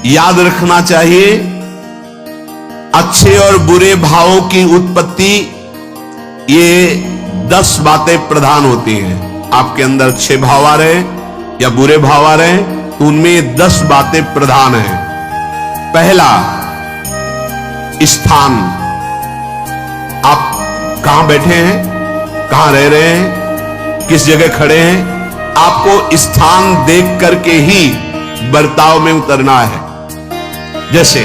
याद रखना चाहिए, अच्छे और बुरे भावों की उत्पत्ति, ये 10 बातें प्रधान होती हैं। आपके अंदर अच्छे भाव आ रहे या बुरे भाव आ रहे तो उनमें 10 बातें प्रधान हैं। पहला, स्थान। आप कहां बैठे हैं, कहां रह रहे हैं, किस जगह खड़े हैं, आपको स्थान देख करके ही बर्ताव में उतरना है। जैसे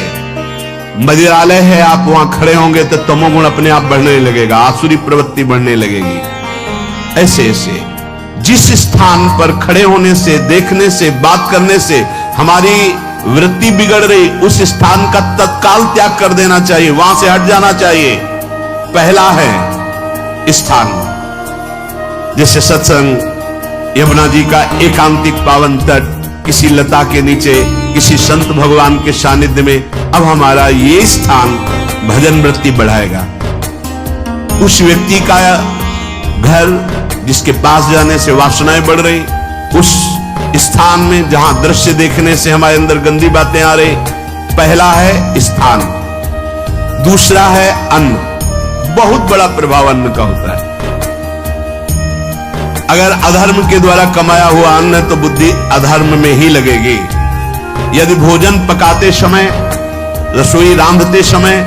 मंदिरालय है, आप वहां खड़े होंगे तो तमोगुण अपने आप बढ़ने लगेगा, आसुरी प्रवृत्ति बढ़ने लगेगी। ऐसे ऐसे जिस स्थान पर खड़े होने से, देखने से, बात करने से हमारी वृत्ति बिगड़ रही, उस स्थान का तत्काल त्याग कर देना चाहिए, वहां से हट जाना चाहिए। पहला है स्थान। जैसे सत्संग, यमुना जी का एकांतिक पावन तट, किसी लता के नीचे, किसी संत भगवान के सानिध्य में, अब हमारा ये स्थान भजन वृत्ति बढ़ाएगा। उस व्यक्ति का घर जिसके पास जाने से वासनाएं बढ़ रही, उस स्थान में जहां दृश्य देखने से हमारे अंदर गंदी बातें आ रही, पहला है स्थान। दूसरा है अन्न। बहुत बड़ा प्रभाव अन्न का होता है। अगर अधर्म के द्वारा कमाया हुआ अन्न है तो बुद्धि अधर्म में ही लगेगी। यदि भोजन पकाते समय, रसोई रांधते समय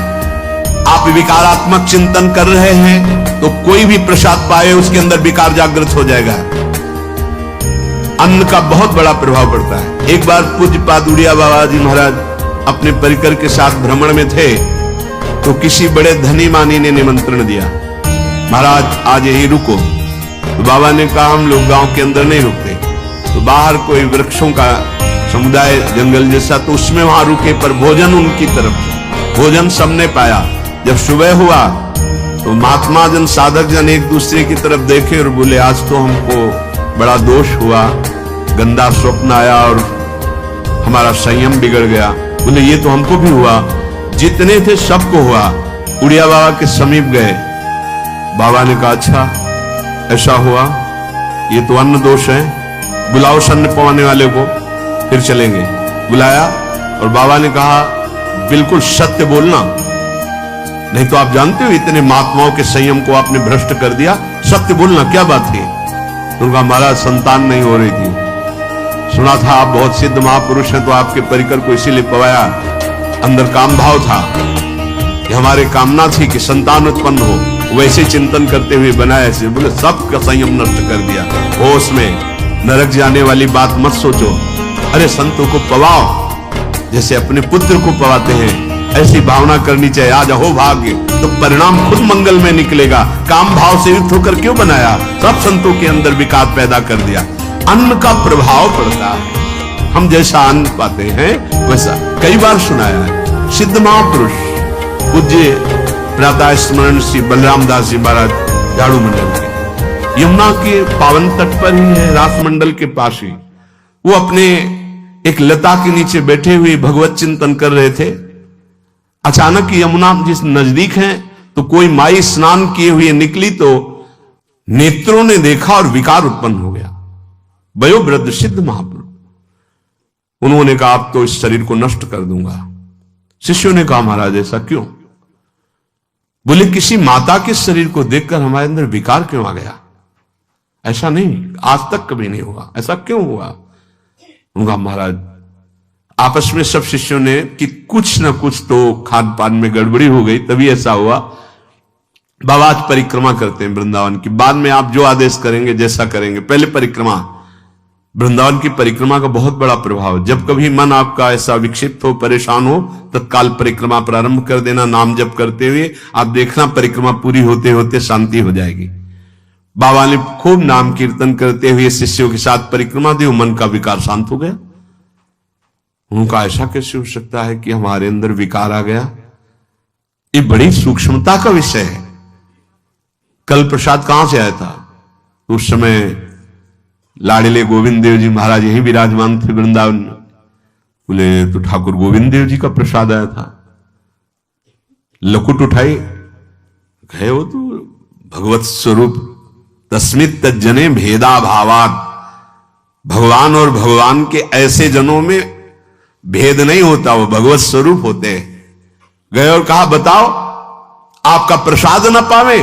आप विकारात्मक चिंतन कर रहे हैं तो कोई भी प्रसाद पाए उसके अंदर विकार जागृत हो जाएगा। अन्न का बहुत बड़ा प्रभाव पड़ता है। एक बार पूज्य पाद उड़िया बाबा जी महाराज अपने परिकर के साथ भ्रमण में थे तो किसी बड़े धनी मानी ने निमंत्रण दिया, महाराज आज यही रुको। तो बाबा ने कहा हम लोग गांव के अंदर नहीं रुकते, तो बाहर कोई वृक्षों का समुदाय, जंगल जैसा, तो उसमें वहां रुके, पर भोजन उनकी तरफ से। भोजन सबने पाया। जब सुबह हुआ तो महात्मा जन, साधक जन एक दूसरे की तरफ देखे और बोले आज तो हमको बड़ा दोष हुआ, गंदा स्वप्न आया और हमारा संयम बिगड़ गया। बोले ये तो हमको भी हुआ, जितने थे सबको हुआ। उड़िया बाबा के समीप गए। बाबा ने कहा अच्छा ऐसा हुआ, ये तो अन्न दोष है, बुलाओ सन्न पवाने वाले को, फिर चलेंगे। बुलाया और बाबा ने कहा बिल्कुल सत्य बोलना, नहीं तो आप जानते हो इतने महात्माओं के संयम को आपने भ्रष्ट कर दिया, सत्य बोलना क्या बात है। उनका महाराज संतान नहीं हो रही थी, सुना था आप बहुत सिद्ध महापुरुष हैं तो आपके परिकर को इसीलिए पवाया, अंदर काम भाव था कि हमारे कामना थी कि संतान उत्पन्न हो, वैसे चिंतन करते हुए बनाया ऐसे। बोले सबका संयम नष्ट कर दिया। होश में नरक जाने वाली बात मत सोचो, अरे संतों को पवाओ जैसे अपने पुत्र को पवाते हैं, ऐसी भावना करनी चाहिए। आज हो भाग्य तो परिणाम खुद मंगल में निकलेगा। काम भाव से युक्त होकर क्यों बनाया, सब संतों के अंदर विकार पैदा कर दिया। अन्न का प्रभाव पड़ता है, हम जैसा अन्न पाते हैं वैसा। कई बार सुनाया है सिद्ध महापुरुष पूज्य प्रातः स्मरण श्री बलराम दास जी महाराज झाड़ू मंडल के, यमुना के पावन तट पर ही है, रास मंडल के पास ही। वो अपने एक लता के नीचे बैठे हुए भगवत चिंतन कर रहे थे। अचानक यमुना जिस नजदीक है तो कोई माई स्नान किए हुए निकली तो नेत्रों ने देखा और विकार उत्पन्न हो गया। वयोवृद्ध सिद्ध महापुरुष, उन्होंने कहा अब तो इस शरीर को नष्ट कर दूंगा। शिष्यों ने कहा महाराज ऐसा क्यों? बोले किसी माता के शरीर को देखकर हमारे अंदर विकार क्यों आ गया? ऐसा नहीं, आज तक कभी नहीं हुआ, ऐसा क्यों हुआ? उनका महाराज आपस में सब शिष्यों ने कि कुछ ना कुछ तो खान पान में गड़बड़ी हो गई तभी ऐसा हुआ। बाबा आज परिक्रमा करते हैं वृंदावन की, बाद में आप जो आदेश करेंगे जैसा करेंगे, पहले परिक्रमा। वृंदावन की परिक्रमा का बहुत बड़ा प्रभाव। जब कभी मन आपका ऐसा विक्षिप्त हो, परेशान हो, तत्काल परिक्रमा प्रारंभ कर देना, नाम जप करते हुए। आप देखना परिक्रमा पूरी होते होते शांति हो जाएगी। बाबा ने खूब नाम कीर्तन करते हुए शिष्यों के साथ परिक्रमा दी, मन का विकार शांत हो गया। उनका ऐसा कैसे हो सकता है कि हमारे अंदर विकार आ गया? ये बड़ी सूक्ष्मता का विषय है। कल प्रसाद कहां से आया था? उस समय लाडले गोविंद देव जी महाराज यही विराजमान थे वृंदावन में। बोले तो ठाकुर गोविंद देव जी का प्रसाद आया था। लकुट उठाई, गए वो तो भगवत स्वरूप तस्मित तज्जने भेदा भावात। भगवान और भगवान के ऐसे जनों में भेद नहीं होता, वो भगवत स्वरूप होते हैं। गए और कहा बताओ आपका प्रसाद न पावे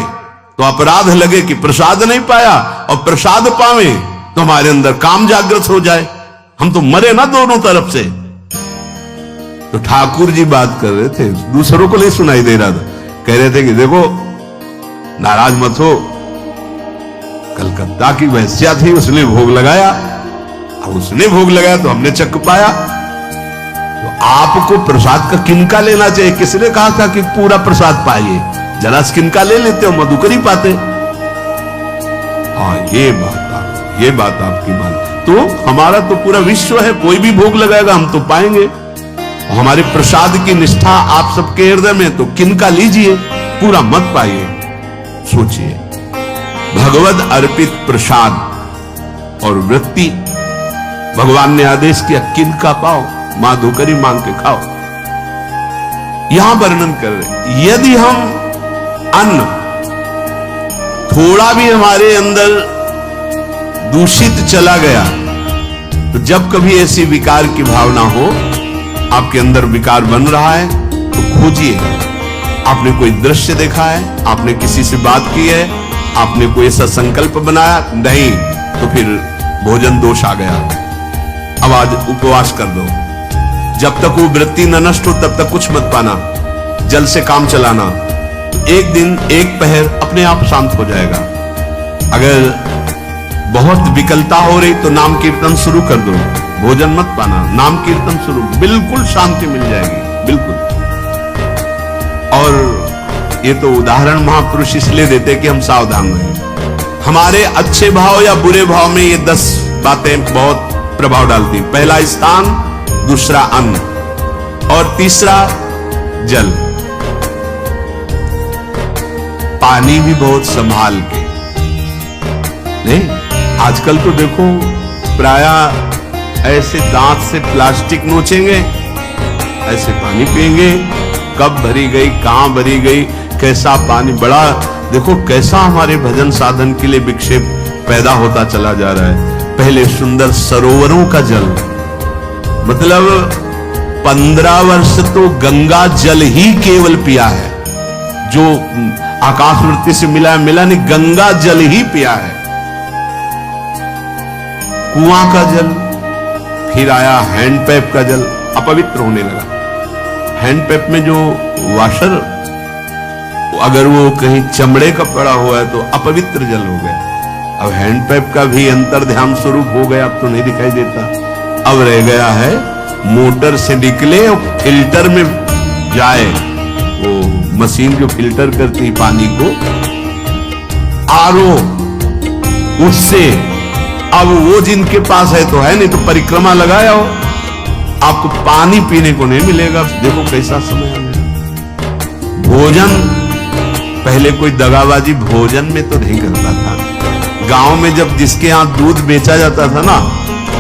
तो अपराध लगे कि प्रसाद नहीं पाया, और प्रसाद पावे तो हमारे अंदर काम जागृत हो जाए, हम तो मरे ना दोनों तरफ से। तो ठाकुर जी बात कर रहे थे, दूसरों को नहीं सुनाई दे रहा था। कह रहे थे कि देखो नाराज मत हो, कलकत्ता की वैश्या थी, उसने भोग लगाया, अब उसने भोग लगाया तो हमने चख पाया, तो आपको प्रसाद का किनका लेना चाहिए? किसने कहा था कि पूरा प्रसाद पाइए? जरा किनका ले लेते हो, मधुकरी पाते। हाँ ये बात आपकी बात। तो हमारा तो पूरा विश्व है, कोई भी भोग लगाएगा हम तो पाएंगे। हमारे प्रसाद की निष्ठा आप सबके हृदय में, तो किनका लीजिए, पूरा मत पाइए। सोचिए, भगवत अर्पित प्रसाद और वृत्ति भगवान ने आदेश किया किनका पाओ, माधुकरी मांग के खाओ। यहां वर्णन कर रहे, यदि हम अन्न थोड़ा भी हमारे अंदर दूषित चला गया, तो जब कभी ऐसी विकार की भावना हो, आपके अंदर विकार बन रहा है, तो खोजिए। आपने कोई दृश्य देखा है, आपने किसी से बात की है, आपने कोई ऐसा संकल्प बनाया, नहीं तो फिर भोजन दोष आ गया। अब आज उपवास कर दो, जब तक वो वृत्ति न नष्ट हो तब तक कुछ मत पाना, जल से काम चलाना। एक दिन एक पहर अपने आप शांत हो जाएगा। अगर बहुत विकलता हो रही तो नाम कीर्तन शुरू कर दो, भोजन मत पाना, नाम कीर्तन शुरू, बिल्कुल शांति मिल जाएगी, बिल्कुल। और ये तो उदाहरण महापुरुष इसलिए देते कि हम सावधान रहें। हमारे अच्छे भाव या बुरे भाव में ये 10 बातें बहुत प्रभाव डालती। पहला स्थान, दूसरा अन्न, और तीसरा जल। पानी भी बहुत संभाल के, नहीं आजकल तो देखो प्रायः ऐसे दांत से प्लास्टिक नोचेंगे, ऐसे पानी पिएंगे, कब भरी गई, कहां भरी गई, कैसा पानी। बड़ा देखो कैसा हमारे भजन साधन के लिए विक्षेप पैदा होता चला जा रहा है। पहले सुंदर सरोवरों का जल, मतलब 15 वर्ष तो गंगा जल ही केवल पिया है, जो आकाश वृत्ति से मिला नहीं, गंगा जल ही पिया है। कुआं का जल, फिर आया हैंडपैप का जल, अपवित्र होने लगा। हैंडपैप में जो वाशर, अगर वो कहीं चमड़े का पड़ा हुआ है तो अपवित्र जल हो गया। अब हैंडपैप का भी अंतर्ध्यान स्वरूप हो गया, अब तो नहीं दिखाई देता। अब रह गया है मोटर से निकले और फिल्टर में जाए, वो मशीन जो फिल्टर करती पानी को, आरओ, उससे। अब वो जिनके पास है तो है, नहीं तो परिक्रमा लगाया हो, आपको पानी पीने को नहीं मिलेगा। देखो कैसा समय है। भोजन, पहले कोई दगाबाजी भोजन में तो नहीं करता था। गांव में जब जिसके यहां दूध बेचा जाता था ना,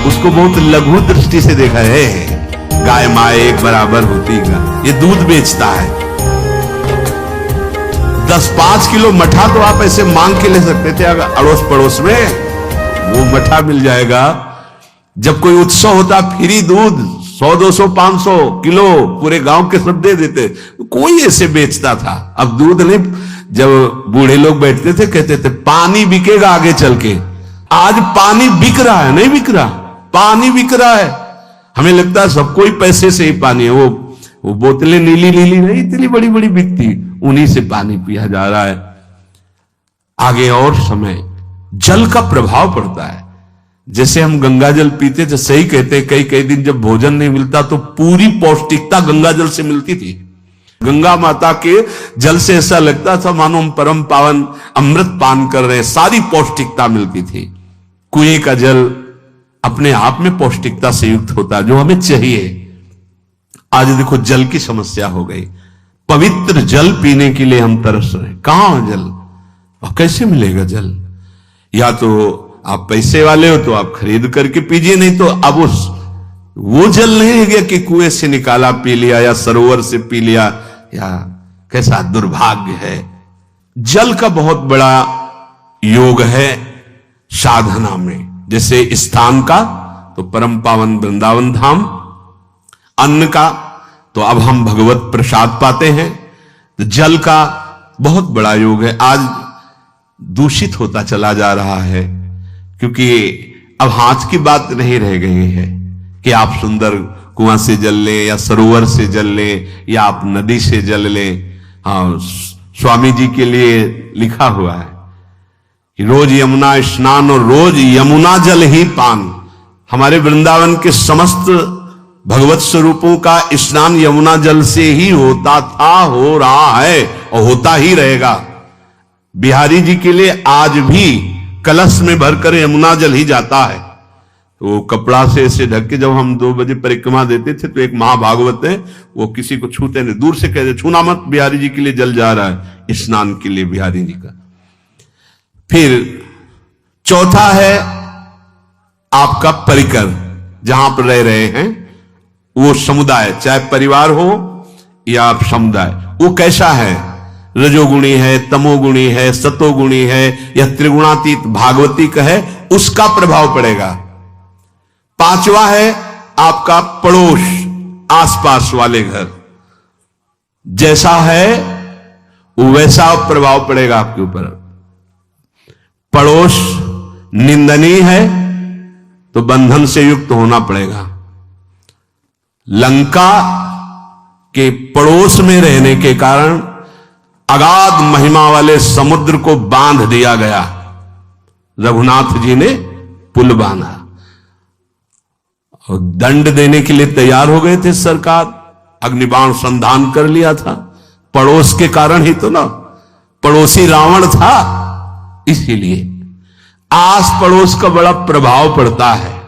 उसको बहुत लघु दृष्टि से देखा है, गाय माए एक बराबर होती है, ये दूध बेचता है। 10-5 किलो मठा तो आप ऐसे मांग के ले सकते थे, अगर अड़ोस पड़ोस में वो मठा मिल जाएगा। जब कोई उत्सव होता, फ्री दूध 100-200 500 किलो पूरे गांव के सब दे देते, कोई ऐसे बेचता था। अब दूध नहीं, जब बूढ़े लोग बैठते थे कहते थे पानी बिकेगा आगे चल के। आज पानी बिक रहा है, नहीं बिक रहा, पानी बिक रहा है। हमें लगता है सबको ही पैसे से ही पानी है, वो बोतलें नीली नीली नहीं, इतनी बड़ी बड़ी बिकती, उन्हीं से पानी पिया जा रहा है। आगे और समय जल का प्रभाव पड़ता है। जैसे हम गंगा जल पीते थे, सही कहते, कई दिन जब भोजन नहीं मिलता तो पूरी पौष्टिकता गंगा जल से मिलती थी। गंगा माता के जल से ऐसा लगता था मानो हम परम पावन अमृत पान कर रहे, सारी पौष्टिकता मिलती थी। कुएं का जल अपने आप में पौष्टिकता से युक्त होता, जो हमें चाहिए। आज देखो जल की समस्या हो गई, पवित्र जल पीने के लिए हम तरस रहे। कहां जल और कैसे मिलेगा जल? या तो आप पैसे वाले हो तो आप खरीद करके पीजिए, नहीं तो अब वो जल नहीं है गया कि कुएं से निकाला पी लिया या सरोवर से पी लिया, या कैसा दुर्भाग्य है। जल का बहुत बड़ा योग है साधना में। जैसे स्थान का तो परम पावन वृंदावन धाम, अन्न का तो अब हम भगवत प्रसाद पाते हैं, तो जल का बहुत बड़ा योग है। आज दूषित होता चला जा रहा है, क्योंकि अब हाथ की बात नहीं रह गई है कि आप सुंदर कुआं से जल लें या सरोवर से जल लें या आप नदी से जल लें। हाँ, स्वामी जी के लिए लिखा हुआ है कि रोज यमुना स्नान और रोज यमुना जल ही पान। हमारे वृंदावन के समस्त भगवत स्वरूपों का स्नान यमुना जल से ही होता था, हो रहा है और होता ही रहेगा। बिहारी जी के लिए आज भी कलश में भरकर यमुना जल ही जाता है। वो कपड़ा से ऐसे ढक के जब हम 2 बजे परिक्रमा देते थे तो एक महाभागवत है, वो किसी को छूते नहीं, दूर से कहते छूना मत, बिहारी जी के लिए जल जा रहा है स्नान के लिए बिहारी जी का। फिर चौथा है आपका परिकर, जहां पर रह रहे हैं वो समुदाय, चाहे परिवार हो या समुदाय, वो कैसा है, रजोगुणी है, तमोगुणी है, सतोगुणी है या त्रिगुणातीत भागवतिक है, उसका प्रभाव पड़ेगा। पांचवा है आपका पड़ोस, आसपास वाले घर, जैसा है वैसा प्रभाव पड़ेगा आपके ऊपर। पड़ोस निंदनीय है तो बंधन से युक्त होना पड़ेगा। लंका के पड़ोस में रहने के कारण अगाध महिमा वाले समुद्र को बांध दिया गया, रघुनाथ जी ने पुल बांधा और दंड देने के लिए तैयार हो गए थे सरकार, अग्निबाण संधान कर लिया था, पड़ोस के कारण ही तो ना, पड़ोसी रावण था, इसीलिए आस पड़ोस का बड़ा प्रभाव पड़ता है।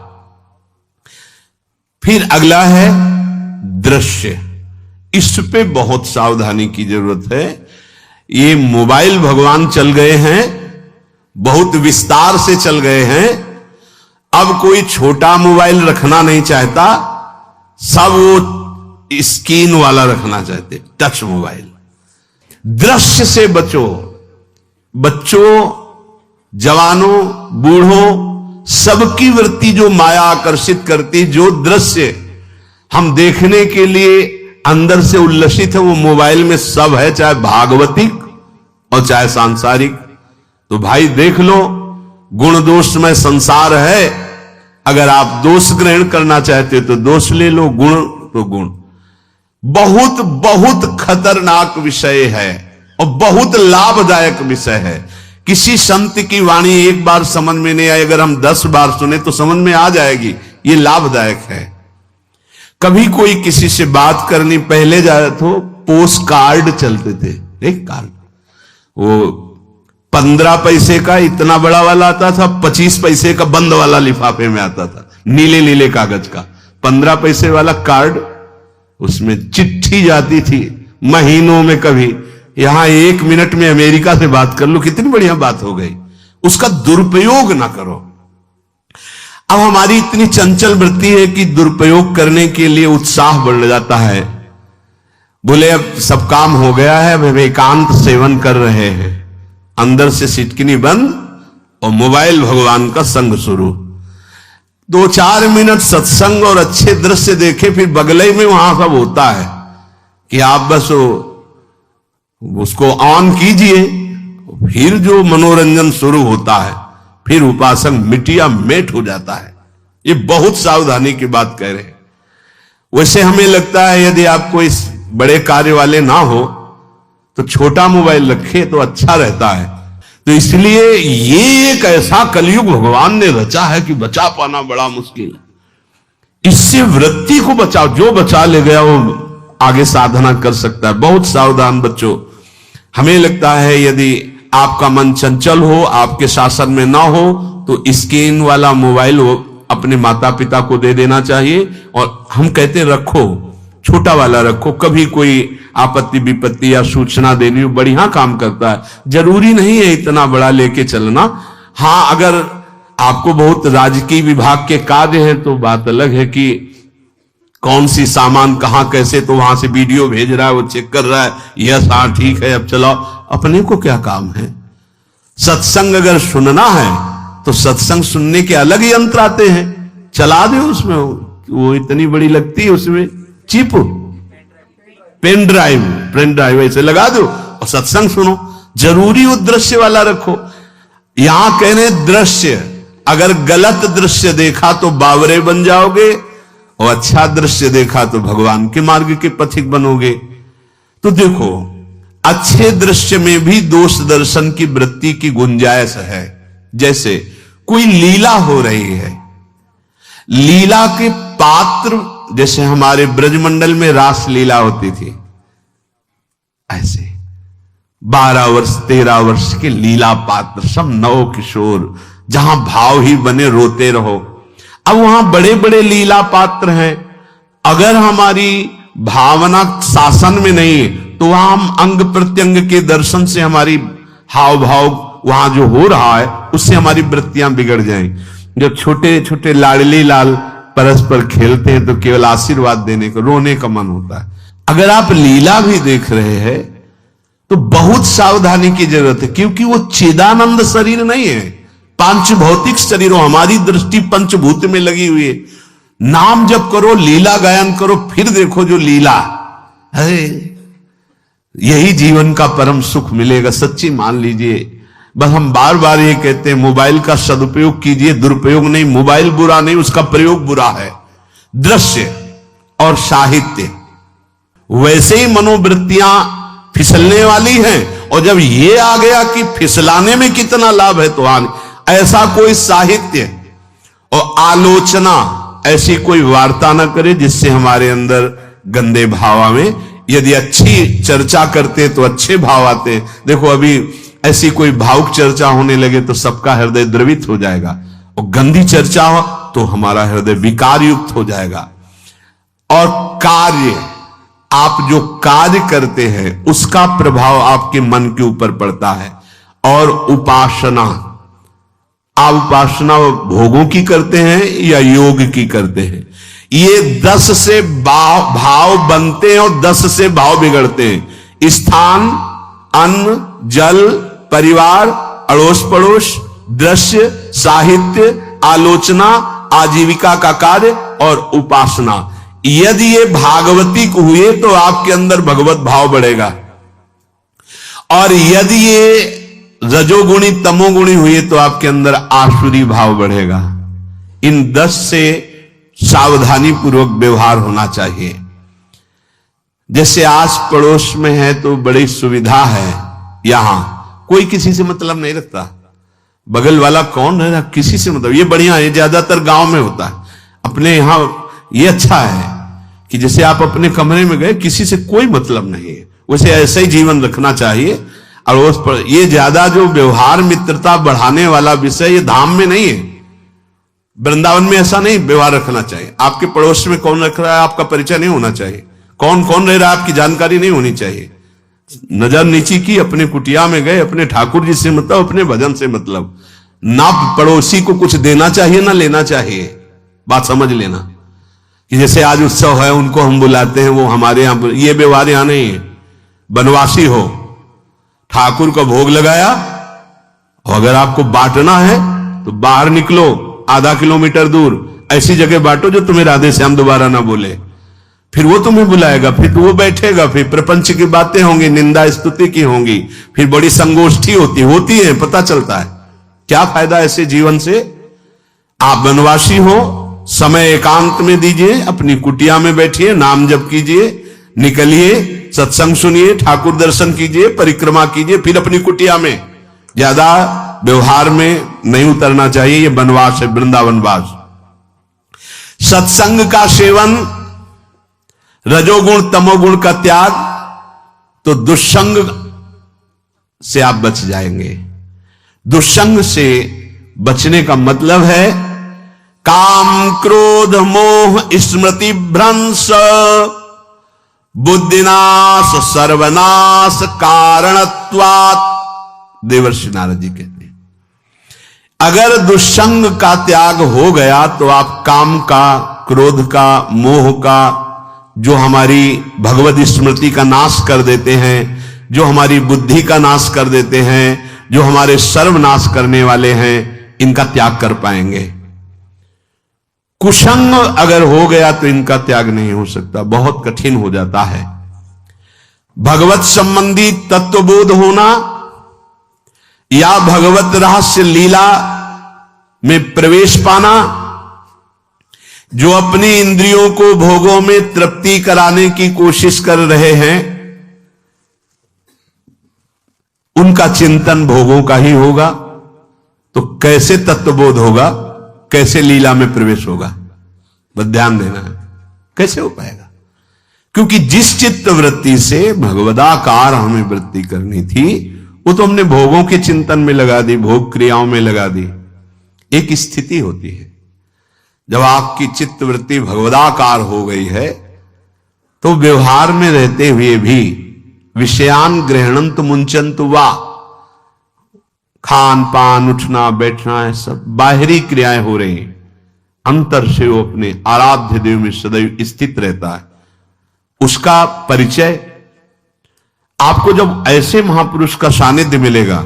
फिर अगला है दृश्य, इस पे बहुत सावधानी की जरूरत है। ये मोबाइल भगवान चल गए हैं, बहुत विस्तार से चल गए हैं, अब कोई छोटा मोबाइल रखना नहीं चाहता, सब वो स्क्रीन वाला रखना चाहते, टच मोबाइल। दृश्य से बचो, बच्चों, जवानों, बूढ़ों, सबकी वृत्ति जो माया आकर्षित करती, जो दृश्य हम देखने के लिए अंदर से उल्लसित है, वो मोबाइल में सब है, चाहे भागवतिक और चाहे सांसारिक। तो भाई देख लो, गुण दोष में संसार है, अगर आप दोष ग्रहण करना चाहते हो तो दोष ले लो, गुण तो गुण। बहुत बहुत खतरनाक विषय है और बहुत लाभदायक विषय है। किसी संत की वाणी एक बार समझ में नहीं आई, अगर हम 10 बार सुने तो समझ में आ जाएगी, ये लाभदायक है। कभी कोई किसी से बात करनी, पहले जाए तो पोस्ट कार्ड चलते थे, एक कार्ड, वो 15 पैसे का इतना बड़ा वाला आता था, 25 पैसे का बंद वाला लिफाफे में आता था, नीले नीले कागज का 15 पैसे वाला कार्ड, उसमें चिट्ठी जाती थी महीनों में। कभी यहां 1 मिनट में अमेरिका से बात कर लो, कितनी बढ़िया बात हो गई। उसका दुरुपयोग ना करो। अब हमारी इतनी चंचल वृत्ति है कि दुरुपयोग करने के लिए उत्साह बढ़ जाता है। बोले अब सब काम हो गया है, अब एकांत सेवन कर रहे हैं, अंदर से सिटकिनी बंद और मोबाइल भगवान का संग शुरू। 2-4 मिनट सत्संग और अच्छे दृश्य देखे, फिर बगले में वहां सब होता है कि आप बस उसको ऑन कीजिए, फिर जो मनोरंजन शुरू होता है, फिर उपासक मिटिया मेट हो जाता है। ये बहुत सावधानी की बात कह रहे हैं। वैसे हमें लगता है यदि आप कोई बड़े कार्य वाले ना हो तो छोटा मोबाइल रखे तो अच्छा रहता है। तो इसलिए ये एक ऐसा कलयुग भगवान ने रचा है कि बचा पाना बड़ा मुश्किल है। इससे वृत्ति को बचाओ, जो बचा ले गया वो आगे साधना कर सकता है। बहुत सावधान बच्चों, हमें लगता है यदि आपका मन चंचल हो, आपके शासन में ना हो, तो स्क्रीन वाला मोबाइल वो अपने माता पिता को दे देना चाहिए। और हम कहते हैं रखो, छोटा वाला रखो, कभी कोई आपत्ति विपत्ति या सूचना देनी हो, बढ़िया काम करता है। जरूरी नहीं है इतना बड़ा लेके चलना। हां, अगर आपको बहुत राजकीय विभाग के कार्य है तो बात अलग है कि कौन सी सामान कहां कैसे, तो वहां से वीडियो भेज रहा है, वो चेक कर रहा है, यस हाँ ठीक है अब चलाओ। अपने को क्या काम है? सत्संग अगर सुनना है तो सत्संग सुनने के अलग यंत्र आते हैं, चला दे उसमें, वो इतनी बड़ी लगती है उसमें चिप, पेन ड्राइव ऐसे लगा दो और सत्संग सुनो। जरूरी वो दृश्य वाला रखो। यहां कहने दृश्य, अगर गलत दृश्य देखा तो बावरे बन जाओगे और अच्छा दृश्य देखा तो भगवान के मार्ग के पथिक बनोगे। तो देखो, अच्छे दृश्य में भी दोष दर्शन की वृत्ति की गुंजाइश है। जैसे कोई लीला हो रही है, लीला के पात्र, जैसे हमारे ब्रजमंडल में रास लीला होती थी, ऐसे 12 वर्ष 13 वर्ष के लीला पात्र, सब नव किशोर, जहां भाव ही बने रोते रहो। अब वहां बड़े बड़े लीला पात्र हैं, अगर हमारी भावना शासन में नहीं है तो वहां हम अंग प्रत्यंग के दर्शन से हमारी हाव भाव वहां जो हो रहा है उससे हमारी वृत्तियां बिगड़ जाएं। जब छोटे छोटे लाडली लाल परस्पर खेलते हैं तो केवल आशीर्वाद देने को, रोने का मन होता है। अगर आप लीला भी देख रहे हैं तो बहुत सावधानी की जरूरत है, क्योंकि वो चिदानंद शरीर नहीं है, पांच भौतिक शरीरों, हमारी दृष्टि पंचभूत में लगी हुई है। नाम जप करो, लीला गायन करो, फिर देखो जो लीला है, यही जीवन का परम सुख मिलेगा। सच्ची मान लीजिए। बस हम बार बार ये कहते हैं, मोबाइल का सदुपयोग कीजिए, दुरुपयोग नहीं। मोबाइल बुरा नहीं, उसका प्रयोग बुरा है। दृश्य और साहित्य, वैसे ही मनोवृत्तियां फिसलने वाली हैं, और जब ये आ गया कि फिसलाने में कितना लाभ है तो आने, ऐसा कोई साहित्य और आलोचना, ऐसी कोई वार्ता ना करे जिससे हमारे अंदर गंदे भाव आवे। यदि अच्छी चर्चा करते तो अच्छे भाव आते। देखो, अभी ऐसी कोई भावुक चर्चा होने लगे तो सबका हृदय द्रवित हो जाएगा, और गंदी चर्चा हो तो हमारा हृदय विकार युक्त हो जाएगा। और कार्य, आप जो कार्य करते हैं उसका प्रभाव आपके मन के ऊपर पड़ता है। और उपासना, आप उपासना भोगों की करते हैं या योग की करते हैं? ये 10 से भाव बनते हैं और 10 से भाव बिगड़ते हैं। स्थान, अन्न, जल, परिवार, अड़ोस पड़ोस, दृश्य, साहित्य, आलोचना, आजीविका का कार्य और उपासना। यदि ये भागवतिक हुए तो आपके अंदर भगवत भाव बढ़ेगा, और यदि ये रजोगुणी तमोगुणी हुए तो आपके अंदर आसुरी भाव बढ़ेगा। इन 10 से सावधानी पूर्वक व्यवहार होना चाहिए। जैसे आस पड़ोस में है तो बड़ी सुविधा है, यहां कोई किसी से मतलब नहीं रखता, बगल वाला कौन है किसी से मतलब, ये बढ़िया है। ज्यादातर गांव में होता है। अपने यहां ये अच्छा है कि जैसे आप अपने कमरे में गए, किसी से कोई मतलब नहीं है, वैसे ऐसा ही जीवन रखना चाहिए। और उस पर ये ज्यादा जो व्यवहार मित्रता बढ़ाने वाला विषय, ये धाम में नहीं है, वृंदावन में ऐसा नहीं व्यवहार रखना चाहिए। आपके पड़ोस में कौन रख रहा है आपका परिचय नहीं होना चाहिए, कौन कौन रह रहा है आपकी जानकारी नहीं होनी चाहिए। नजर नीची की, अपने कुटिया में गए, अपने ठाकुर जी से मतलब, अपने भजन से मतलब। ना पड़ोसी को कुछ देना चाहिए ना लेना चाहिए, बात समझ लेना। कि जैसे आज उत्सव है, उनको हम बुलाते हैं, वो हमारे यहां, ये व्यवहार यहां नहीं है। बनवासी हो, ठाकुर का भोग लगाया, और अगर आपको बांटना है तो बाहर निकलो, आधा किलोमीटर दूर ऐसी जगह बांटो जो तुम्हें राधे श्याम दोबारा ना बोले, फिर वो तुम्हें बुलाएगा, फिर तो वो बैठेगा, फिर प्रपंच की बातें होंगी, निंदा स्तुति की होंगी, फिर बड़ी संगोष्ठी होती है, पता चलता है। क्या फायदा ऐसे जीवन से? आप वनवासी हो, समय एकांत में दीजिए, अपनी कुटिया में बैठिए, नाम जप कीजिए, निकलिए, सत्संग सुनिए, ठाकुर दर्शन कीजिए, परिक्रमा कीजिए, फिर अपनी कुटिया में। ज्यादा व्यवहार में नहीं उतरना चाहिए, ये वनवास है, वृंदावनवास। सत्संग का सेवन, रजोगुण तमोगुण का त्याग, तो दुष्संग से आप बच जाएंगे। दुष्संग से बचने का मतलब है काम क्रोध मोह स्मृति भ्रंश बुद्धिनाश सर्वनाश कारणत्वात्। देवर्षि नारद जी कहते हैं, अगर दुष्संग का त्याग हो गया तो आप काम का, क्रोध का, मोह का, जो हमारी भगवत स्मृति का नाश कर देते हैं, जो हमारी बुद्धि का नाश कर देते हैं, जो हमारे सर्वनाश करने वाले हैं, इनका त्याग कर पाएंगे। कुसंग अगर हो गया तो इनका त्याग नहीं हो सकता, बहुत कठिन हो जाता है। भगवत संबंधी तत्वबोध होना या भगवत रहस्य लीला में प्रवेश पाना, जो अपनी इंद्रियों को भोगों में तृप्ति कराने की कोशिश कर रहे हैं, उनका चिंतन भोगों का ही होगा। तो कैसे तत्वबोध होगा, कैसे लीला में प्रवेश होगा, बस ध्यान देना है, कैसे हो पाएगा? क्योंकि जिस चित्त वृत्ति से भगवदाकार हमें वृत्ति करनी थी, वो तो हमने भोगों के चिंतन में लगा दी, भोग क्रियाओं में लगा दी। एक स्थिति होती है जब आपकी चित्त वृत्ति भगवदाकार हो गई है, तो व्यवहार में रहते हुए भी विषयान ग्रहणंत मुंचंत वा, खान पान उठना बैठना है, सब बाहरी क्रियाएं हो रही हैं, अंतर से वो अपने आराध्य देव में सदैव स्थित रहता है। उसका परिचय आपको जब ऐसे महापुरुष का सानिध्य मिलेगा,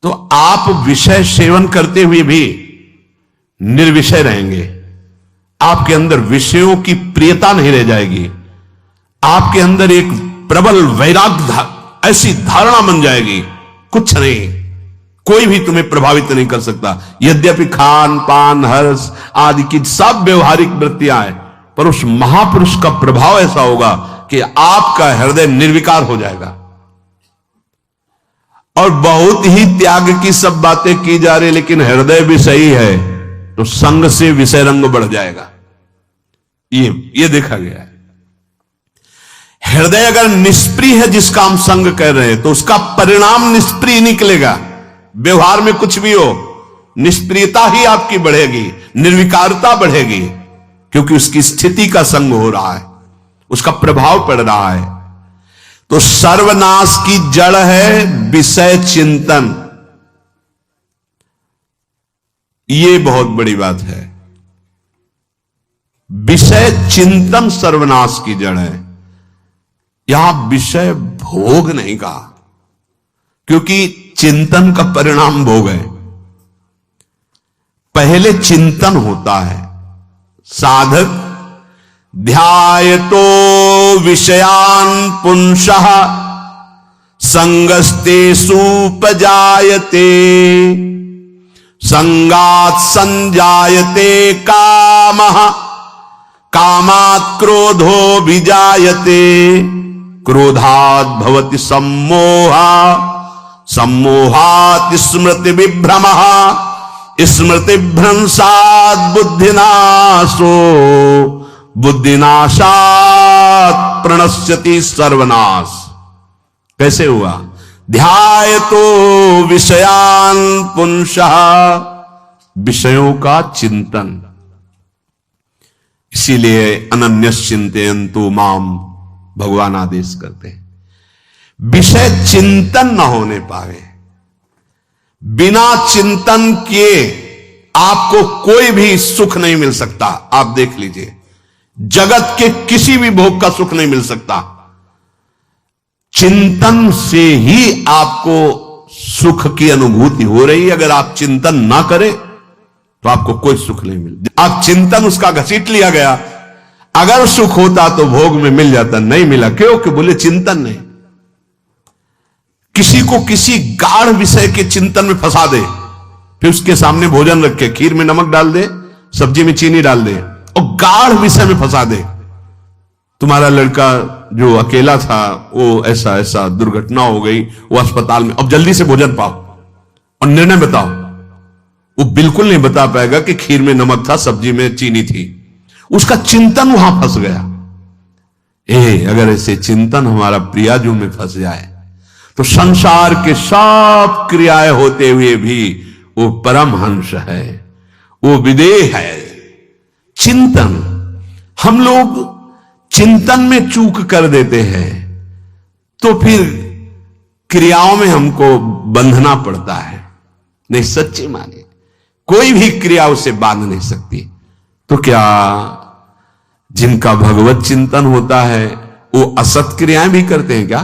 तो आप विषय सेवन करते हुए भी निर्विषय रहेंगे। आपके अंदर विषयों की प्रियता नहीं रह जाएगी, आपके अंदर एक प्रबल वैराग्य ऐसी धारणा बन जाएगी, कुछ नहीं, कोई भी तुम्हें प्रभावित नहीं कर सकता। यद्यपि खान पान हर्ष आदि की सब व्यवहारिक वृत्तियां हैं, पर उस महापुरुष का प्रभाव ऐसा होगा कि आपका हृदय निर्विकार हो जाएगा। और बहुत ही त्याग की सब बातें की जा रही, लेकिन हृदय भी सही है, तो संग से विषय रंग बढ़ जाएगा। ये देखा गया है। हृदय अगर निष्प्रिय है, जिसका हम संग कह रहे हैं, तो उसका परिणाम निष्प्रिय निकलेगा। व्यवहार में कुछ भी हो, निष्प्रियता ही आपकी बढ़ेगी, निर्विकारता बढ़ेगी, क्योंकि उसकी स्थिति का संग हो रहा है, उसका प्रभाव पड़ रहा है। तो सर्वनाश की जड़ है विषय चिंतन। ये बहुत बड़ी बात है। विषय चिंतन सर्वनाश की जड़ है। यहां विषय भोग नहीं कहा, क्योंकि चिंतन का परिणाम भोग है। पहले चिंतन होता है। साधक ध्यायतो विषयान पुंसः संगस्तेषु उपजायते, संगात् संजायते कामः, कामात् क्रोधो विजायते, क्रोधात् भवति सम्मोहः, सम्मोहात् स्मृति विभ्रमः, स्मृति भ्रंशात् बुद्धिनाशो, बुद्धिनाशात् प्रणश्यति सर्वनाश। कैसे हुआ? ध्यायतो विषयान पुंसः, विषयों का चिंतन। इसीलिए अनन्यश्चिन्तयन्तु माम भगवान आदेश करते हैं। विषय चिंतन न होने पावे, बिना चिंतन किए आपको कोई भी सुख नहीं मिल सकता। आप देख लीजिए, जगत के किसी भी भोग का सुख नहीं मिल सकता। चिंतन से ही आपको सुख की अनुभूति हो रही है। अगर आप चिंतन ना करें तो आपको कोई सुख नहीं मिल। आप चिंतन उसका घसीट लिया गया। अगर सुख होता तो भोग में मिल जाता, नहीं मिला। क्यों? कि बोले चिंतन नहीं। किसी को किसी गाढ़ विषय के चिंतन में फंसा दे, फिर उसके सामने भोजन रखे, खीर में नमक डाल दे, सब्जी में चीनी डाल दे और गाढ़ विषय में फंसा दे। तुम्हारा लड़का जो अकेला था, वो ऐसा ऐसा दुर्घटना हो गई, वो अस्पताल में, अब जल्दी से भोजन पाओ और निर्णय बताओ। वो बिल्कुल नहीं बता पाएगा कि खीर में नमक था, सब्जी में चीनी थी। उसका चिंतन वहां फंस गया। अगर ऐसे चिंतन हमारा प्रियाजू में फंस जाए तो संसार के सब क्रियाएं होते हुए भी वो परमहंस है, वो विदेह है। चिंतन, हम लोग चिंतन में चूक कर देते हैं, तो फिर क्रियाओं में हमको बंधना पड़ता है। नहीं, सच्ची माने कोई भी क्रिया उसे बांध नहीं सकती। तो क्या जिनका भगवत चिंतन होता है वो असत क्रियाएं भी करते हैं क्या?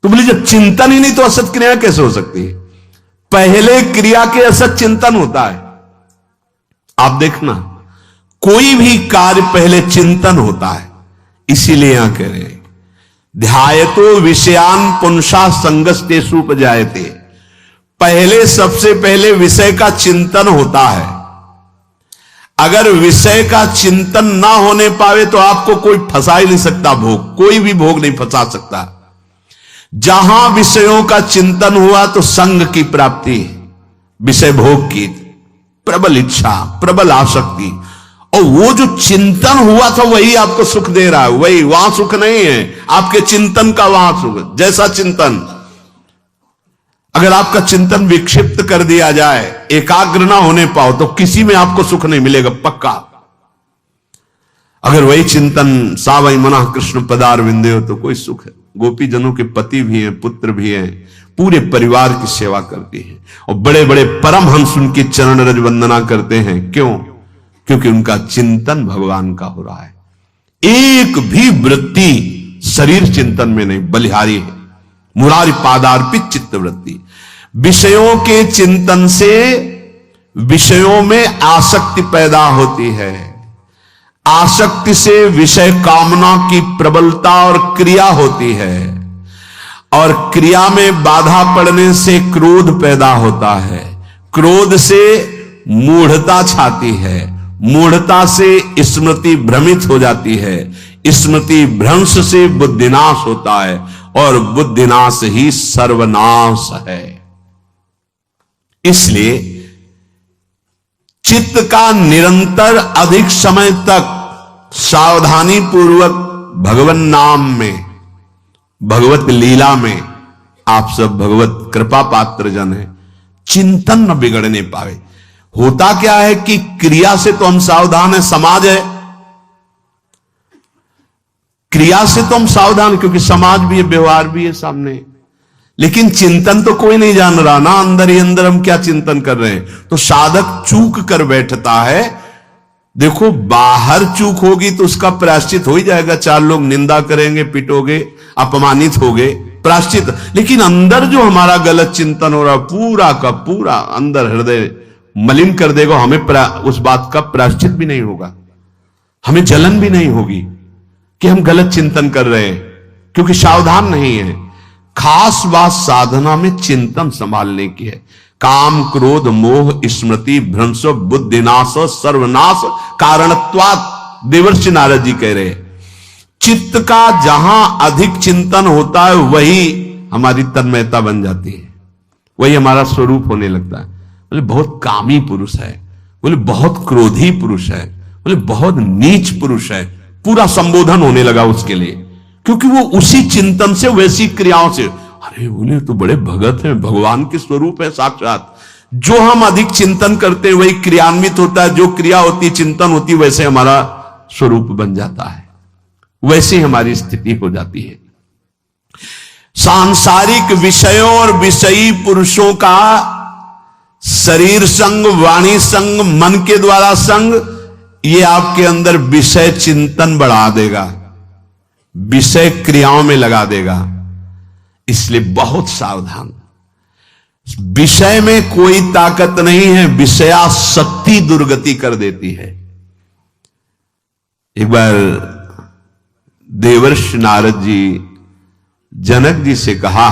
तो बोले जब चिंतन ही नहीं तो असत क्रियाएं कैसे हो सकती है? पहले क्रिया के असत चिंतन होता है। आप देखना, कोई भी कार्य पहले चिंतन होता है। इसीलिए यहां कह रहे हैं ध्यायतो विषयान पुंसा संगस्तेषु उपजायते। पहले सबसे पहले विषय का चिंतन होता है। अगर विषय का चिंतन ना होने पावे तो आपको कोई फंसा ही नहीं सकता भोग, कोई भी भोग नहीं फंसा सकता। जहां विषयों का चिंतन हुआ तो संग की प्राप्ति, विषय भोग की प्रबल इच्छा, प्रबल आसक्ति, और वो जो चिंतन हुआ था वही आपको सुख दे रहा है। वही, वहां सुख नहीं है, आपके चिंतन का वहां सुख। जैसा चिंतन, अगर आपका चिंतन विक्षिप्त कर दिया जाए, एकाग्र ना होने पाओ, तो किसी में आपको सुख नहीं मिलेगा पक्का। अगर वही चिंतन सावई मना कृष्ण पदार विंदे हो तो कोई सुख है। गोपी जनों के पति भी हैं, पुत्र भी हैं, पूरे परिवार की सेवा करती हैं, और बड़े बड़े परमहंस उनकी चरण रज वंदना करते हैं। क्यों? क्योंकि उनका चिंतन भगवान का हो रहा है। एक भी वृत्ति शरीर चिंतन में नहीं, बलिहारी है। मुरारी पादार्पित चित्त वृत्ति। विषयों के चिंतन से विषयों में आसक्ति पैदा होती है। आसक्ति से विषय कामना की प्रबलता और क्रिया होती है, और क्रिया में बाधा पड़ने से क्रोध पैदा होता है। क्रोध से मूढ़ता छाती है, मूढ़ता से स्मृति भ्रमित हो जाती है, स्मृति भ्रंश से बुद्धिनाश होता है, और बुद्धिनाश ही सर्वनाश है। इसलिए चित्त का निरंतर अधिक समय तक सावधानी पूर्वक भगवन नाम में, भगवत लीला में, आप सब भगवत कृपा पात्र जन है, चिंतन न बिगड़ने पावे। होता क्या है कि क्रिया से तो हम सावधान है, समाज है, क्रिया से तो हम सावधान, क्योंकि समाज भी है, व्यवहार भी है सामने, लेकिन चिंतन तो कोई नहीं जान रहा ना, अंदर ही अंदर हम क्या चिंतन कर रहे हैं। तो साधक चूक कर बैठता है। देखो, बाहर चूक होगी तो उसका प्रायश्चित हो ही जाएगा, चार लोग निंदा करेंगे, पिटोगे, अपमानित होगे, प्रायश्चित। लेकिन अंदर जो हमारा गलत चिंतन हो रहा, पूरा का पूरा अंदर हृदय मलिन कर देगा। हमें उस बात का प्रायश्चित भी नहीं होगा, हमें जलन भी नहीं होगी कि हम गलत चिंतन कर रहे हैं, क्योंकि सावधान नहीं है। खास बात साधना में चिंतन संभालने की है। काम क्रोध मोह स्मृति भ्रंश बुद्धिनाश सर्वनाश कारणत्वात्, देवर्षि नारद जी कह रहे हैं। चित्त का जहां अधिक चिंतन होता है वही हमारी तन्मयता बन जाती है, वही हमारा स्वरूप होने लगता है। बोले बहुत कामी पुरुष है, बोले बहुत क्रोधी पुरुष है, बोले बहुत नीच पुरुष है, पूरा संबोधन होने लगा उसके लिए, क्योंकि वो उसी चिंतन से, वैसी क्रियाओं से। अरे बोले तो बड़े भगत हैं, भगवान के स्वरूप है साक्षात। जो हम अधिक चिंतन करते हैं वही क्रियान्वित होता है, जो क्रिया होती, चिंतन होती, वैसे हमारा स्वरूप बन जाता है, वैसे हमारी स्थिति हो जाती है। सांसारिक विषयों और विषयी पुरुषों का शरीर संग, वाणी संग, मन के द्वारा संग, ये आपके अंदर विषय चिंतन बढ़ा देगा, विषय क्रियाओं में लगा देगा। इसलिए बहुत सावधान। विषय में कोई ताकत नहीं है, विषयासक्ति दुर्गति कर देती है। एक बार देवर्षि नारद जी जनक जी से कहा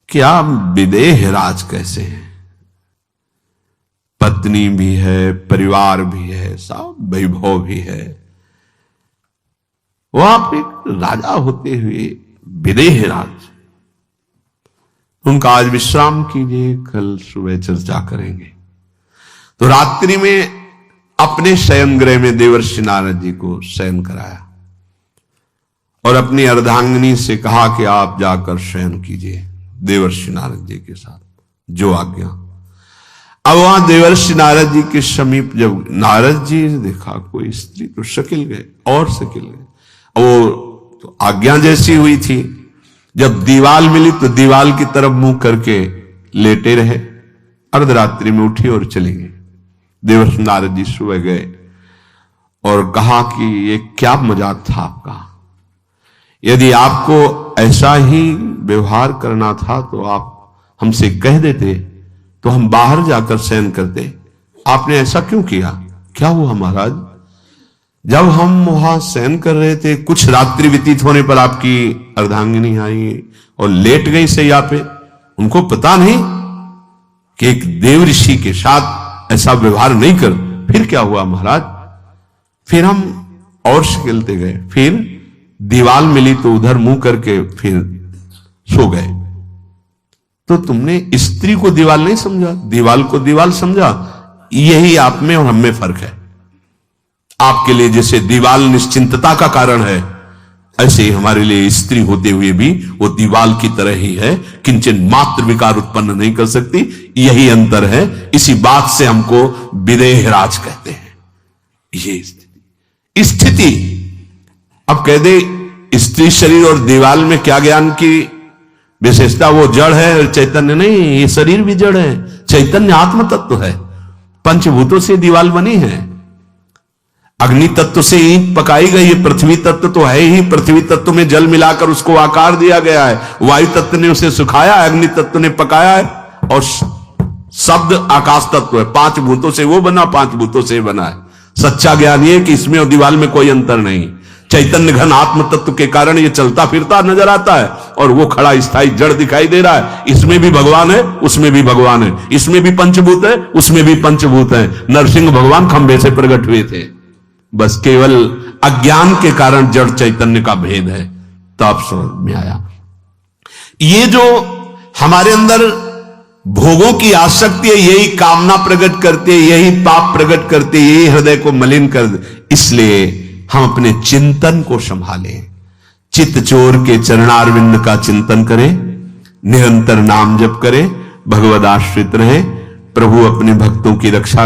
कि आप विदेह राज कैसे हैं, पत्नी भी है, परिवार भी है, सब वैभव भी है, वो आप एक राजा होते हुए विदेह राज। उनका आज विश्राम कीजिए, कल सुबह चर्चा करेंगे। तो रात्रि में अपने शयन गृह में देवर्षि नारद जी को शयन कराया और अपनी अर्धांगिनी से कहा कि आप जाकर शयन कीजिए देवर्षि नारद जी के साथ, जो आज्ञा। अब वहां देवर्षि नारद जी के समीप जब नारद जी ने देखा कोई स्त्री, तो शकिल गए और शकिल गए। वो तो आज्ञा जैसी हुई थी, जब दीवाल मिली तो दीवाल की तरफ मुंह करके लेटे रहे। अर्धरात्रि में उठी और चली गई। देवर्षि नारद जी सुबह गए और कहा कि ये क्या मजाक था आपका, यदि आपको ऐसा ही व्यवहार करना था तो आप हमसे कह देते तो हम बाहर जाकर शयन करते, आपने ऐसा क्यों किया। क्या हुआ महाराज? जब हम वहां शयन कर रहे थे, कुछ रात्रि व्यतीत होने पर आपकी अर्धांगिनी आई और लेट गई सैया पे। उनको पता नहीं कि एक देव ऋषि के साथ ऐसा व्यवहार नहीं कर। फिर क्या हुआ महाराज? फिर हम और खेलते गए, फिर दीवाल मिली तो उधर मुंह करके फिर सो गए। तो तुमने स्त्री को दीवाल नहीं समझा, दीवाल को दीवाल समझा। यही आप में और हम में फर्क है। आपके लिए जैसे दीवाल निश्चिंतता का कारण है, ऐसे ही हमारे लिए स्त्री होते हुए भी वो दीवाल की तरह ही है, किंचन मात्र विकार उत्पन्न नहीं कर सकती। यही अंतर है। इसी बात से हमको विदेहराज कहते हैं। ये स्थिति अब कह दे स्त्री शरीर और दीवाल में क्या ज्ञान की विशेषता? वो जड़ है और चैतन्य नहीं। ये शरीर भी जड़ है, चैतन्य आत्म तत्व है। पंचभूतों से दीवाल बनी है। अग्नि तत्व से ईंट पकाई गई है। पृथ्वी तत्व तो है ही, पृथ्वी तत्व में जल मिलाकर उसको आकार दिया गया है। वायु तत्व ने उसे सुखाया, अग्नि तत्व ने पकाया है। और शब्द आकाश तत्व है। 5 भूतों से वो बना, 5 भूतों से बना है। सच्चा ज्ञान ये कि इसमें और दीवाल में कोई अंतर नहीं। चैतन्य घन आत्म तत्व के कारण ये चलता फिरता नजर आता है और वो खड़ा स्थायी जड़ दिखाई दे रहा है। इसमें भी भगवान है, उसमें भी भगवान है। इसमें भी पंचभूत है, उसमें भी पंचभूत है। नरसिंह भगवान खंबे से प्रकट हुए थे। बस केवल अज्ञान के कारण जड़ चैतन्य का भेद है। तो आप समझ में आया। ये जो हमारे अंदर भोगों की आसक्ति है, यही कामना प्रकट करती है, यही पाप प्रकट करती है, यही हृदय को मलिन कर। इसलिए हम अपने चिंतन को संभालें। चित्त चोर के चरणारविंद का चिंतन करें, निरंतर नाम जप करें, भगवद आश्रित रहे। प्रभु अपने भक्तों की रक्षा